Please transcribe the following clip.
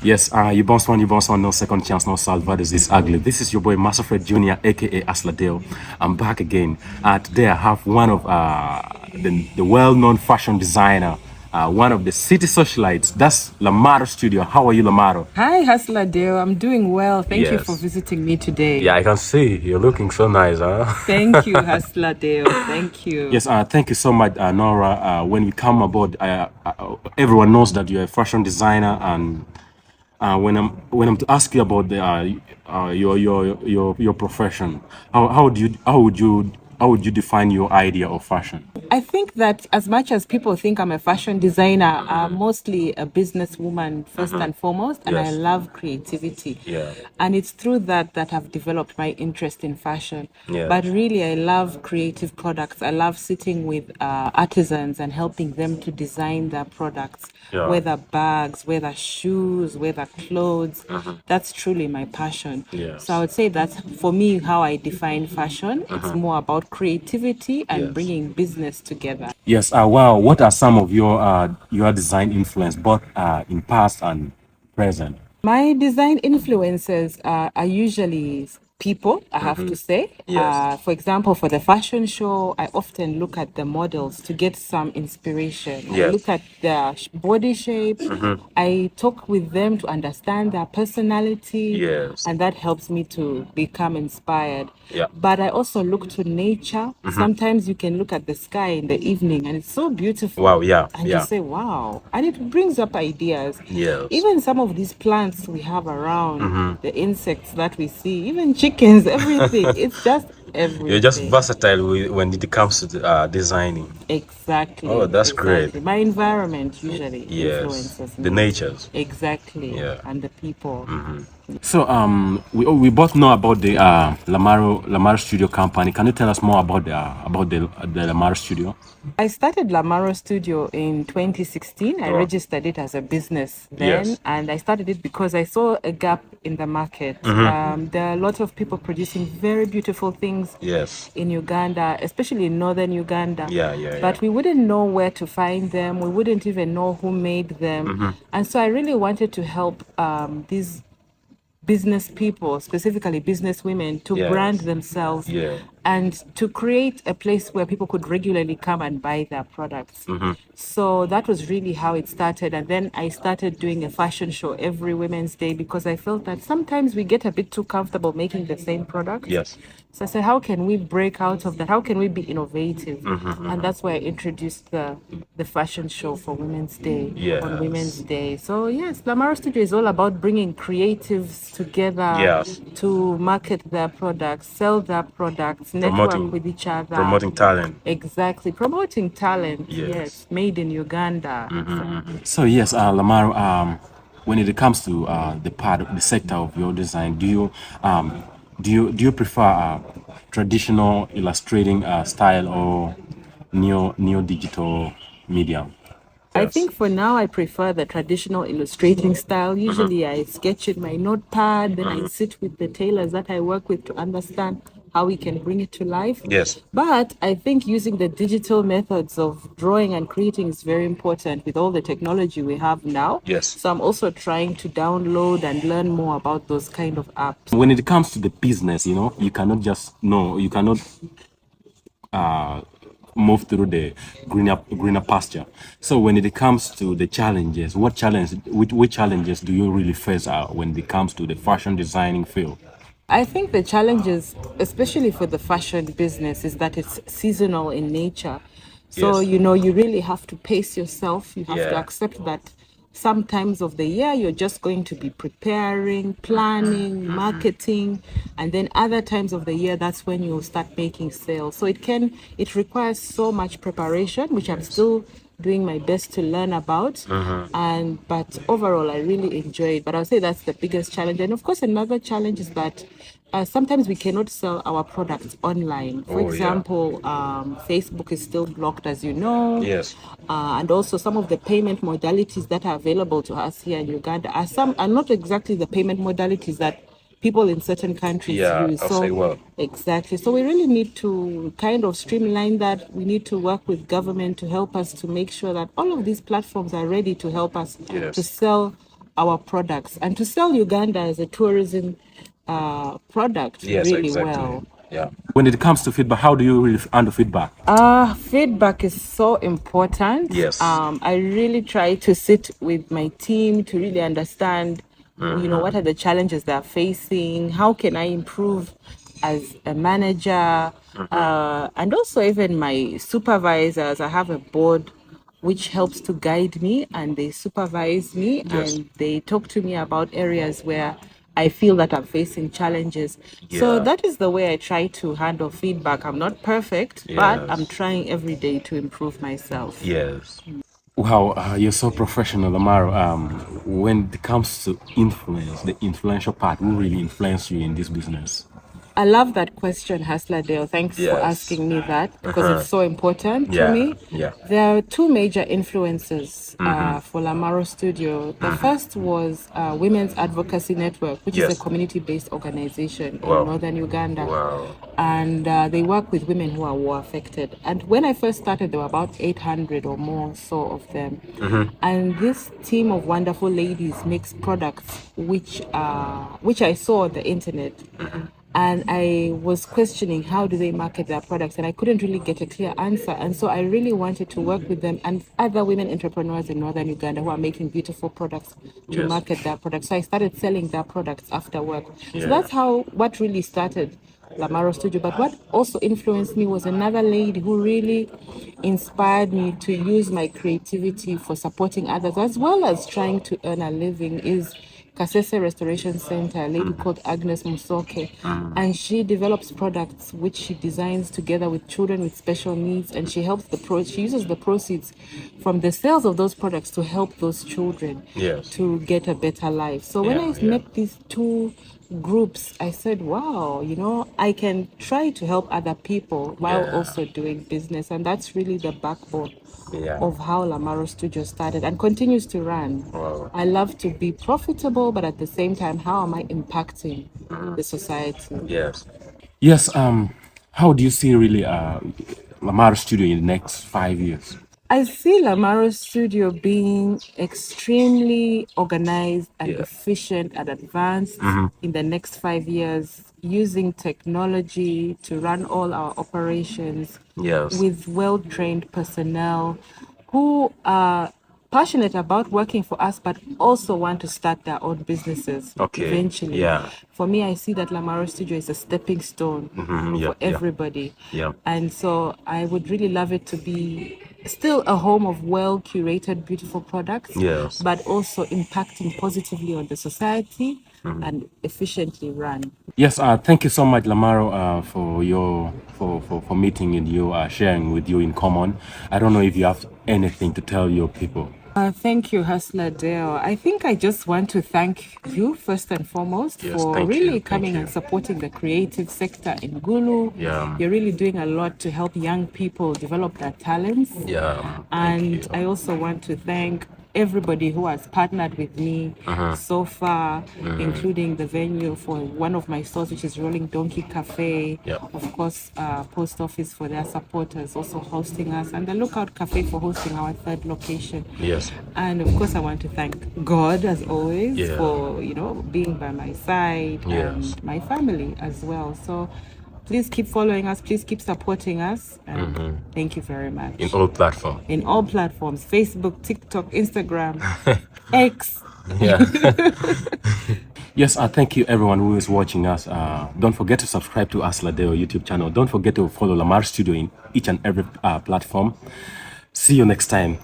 Yes, you bounce one, no second chance, no salva. This is ugly. This is your boy Masterfred Jr., aka Asladale. I'm back again. Today I have one of the well-known fashion designer, one of the city socialites. That's Lamaro Studio. How are you, Lamaro? Hi, Hustler Dale. I'm doing well. Thank you for Yes. visiting me today. Yeah, I can see you're looking so nice, huh? Thank you, Hustler Dale. Thank you. Yes, thank you so much, Nora. When we come aboard, everyone knows that you're a fashion designer, and when I'm to ask you about your profession, how would you define your idea of fashion? I think that as much as people think I'm a fashion designer, I'm mostly a businesswoman first and foremost, and I Yes. love creativity. Yeah. And it's through that I've developed my interest in fashion. Yeah. But really, I love creative products. I love sitting with artisans and helping them to design their products, Yeah. whether bags, whether shoes, whether clothes. That's truly my passion. So I Yes. would say that's for me how I define fashion. It's more about creativity and Yes. bringing business together. Yes. Wow. What are some of your design influence, both in past and present? My design influences are usually people, I have to say. Yes. For example, for the fashion show, I often look at the models to get some inspiration. I Yes. look at their body shape, I talk with them to understand their personality, Yes. and that helps me to become inspired. Yeah. But I also look to nature. Sometimes you can look at the sky in the evening and it's so Wow. beautiful. Yeah. And you Yeah. say, wow. And it brings up ideas. Yes. Even some of these plants we have around, the insects that we see, even chickens, everything. It's just You're just everything. versatile when it comes to designing. Oh, Exactly, that's great. exactly. My environment usually Yes, influences the me. natures. Exactly. Yeah. And the people. So we both know about the Lamaro Studio company. Can you tell us more about the Lamaro Studio? I started Lamaro Studio in 2016. I Oh, registered it as a business then, yes. and I started it because I saw a gap in the market. There are a lot of people producing very beautiful things Yes. in Uganda, especially in northern Uganda, Yeah, yeah, yeah. but we wouldn't know where to find them. We wouldn't even know who made them. And so I really wanted to help these business people, specifically business women, to brand Yes. themselves Yeah. and to create a place where people could regularly come and buy their products. So that was really how it started. And then I started doing a fashion show every Women's Day because I felt that sometimes we get a bit too comfortable making the same product. Yes. So I said, how can we break out of that? How can we be innovative? And that's why I introduced the fashion show for Women's Day on Women's Yes. Day. So yes, Lamaro Studio is all about bringing creatives together Yes. to market their products, sell their products, network Promoting with each other. promoting talent. Exactly, promoting talent. Yes. Yes, made in Uganda. Exactly. So yes, Lamaro, when it comes to the sector of your design, do you prefer traditional illustrating style or neo digital medium? I Yes. think for now I prefer the traditional illustrating style. Usually I sketch in my notepad, then I sit with the tailors that I work with to understand how we can bring it to life. Yes. But I think using the digital methods of drawing and creating is very important with all the technology we have now. Yes. So I'm also trying to download and learn more about those kind of apps. When it comes to the business, you cannot just no, you cannot move through the greener pasture. So when it comes to the challenges, which challenges do you really face when it comes to the fashion designing field? I think the challenges, especially for the fashion business, is that it's seasonal in nature. So, Yes. you really have to pace yourself. You have to Yeah. accept that some times of the year you're just going to be preparing, planning, marketing, and then other times of the year that's when you'll start making sales. So it requires so much preparation, which I'm Yes. still doing my best to learn about. And but overall I really enjoy it. But I'll say that's the biggest challenge. And of course another challenge is that sometimes we cannot sell our products online. For Oh yeah. example, Facebook is still blocked, as you know, Yes. and also some of the payment modalities that are available to us here in Uganda are not exactly the payment modalities that people in certain countries Yeah, use. I'll say So well. exactly. So we really need to kind of streamline that. We need to work with government to help us to make sure that all of these platforms are ready to help us to Yes. sell our products and to sell Uganda as a tourism product really well. Yeah. When it comes to feedback, how do you really handle feedback? Feedback is so important. Yes. I really try to sit with my team to really understand, what are the challenges they're facing? How can I improve as a manager? And also even my supervisors. I have a board which helps to guide me and they supervise me and they talk to me about areas where I feel that I'm facing challenges. So that is the way I try to handle feedback. I'm not perfect, but I'm trying every day to improve myself. Yes. Wow, you're so professional, Lamaro. When it comes to influence, the influential part, who really influenced you in this business? I love that question, Hasla Dale. Thanks for asking me that because it's so important to me. Yeah. There are two major influences for Lamaro Studio. The first was Women's Advocacy Network, which is a community-based organization in northern Uganda. And they work with women who are war affected. And when I first started, there were about 800 or more so of them. And this team of wonderful ladies makes products which I saw on the internet. And I was questioning how do they market their products, and I couldn't really get a clear answer. And so I really wanted to work with them and other women entrepreneurs in northern Uganda who are making beautiful products to market their products. So I started selling their products after work. So that's what really started Lamaro Studio. But what also influenced me was another lady who really inspired me to use my creativity for supporting others as well as trying to earn a living is Kasese Restoration Center, a lady called Agnes Musoke. And she develops products which she designs together with children with special needs, and she helps she uses the proceeds from the sales of those products to help those children to get a better life. So when I met these two groups, I said, wow, I can try to help other people while also doing business. And that's really the backbone of how Lamaro Studio started and continues to run. I love to be profitable, but at the same time, how am I impacting the society? Yes. How do you see really Lamaro Studio in the next 5 years? I see Lamaro Studio being extremely organized and efficient and advanced in the next 5 years, using technology to run all our operations with well-trained personnel who are passionate about working for us, but also want to start their own businesses eventually. For me, I see that Lamaro Studio is a stepping stone for everybody. And so I would really love it to be still a home of well-curated, beautiful products, but also impacting positively on the society and efficiently run. Yes, thank you so much, Lamaro, for your for meeting and you sharing with you in common. I don't know if you have anything to tell your people. Thank you, Hasla Dale. I think I just want to thank you first and foremost for really coming and supporting the creative sector in Gulu. You're really doing a lot to help young people develop their talents. And I also want to thank everybody who has partnered with me so far, including the venue for one of my stores, which is Rolling Donkey Cafe. Of course, Post Office for their supporters, also hosting us, and the Lookout Cafe for hosting our third location. And of course, I want to thank God, as always, for being by my side and my family as well. So please keep following us. Please keep supporting us. And thank you very much. In all platforms. In all platforms. Facebook, TikTok, Instagram, X. Yes, thank you everyone who is watching us. Don't forget to subscribe to Asladeo YouTube channel. Don't forget to follow Lamaro Studio in each and every platform. See you next time.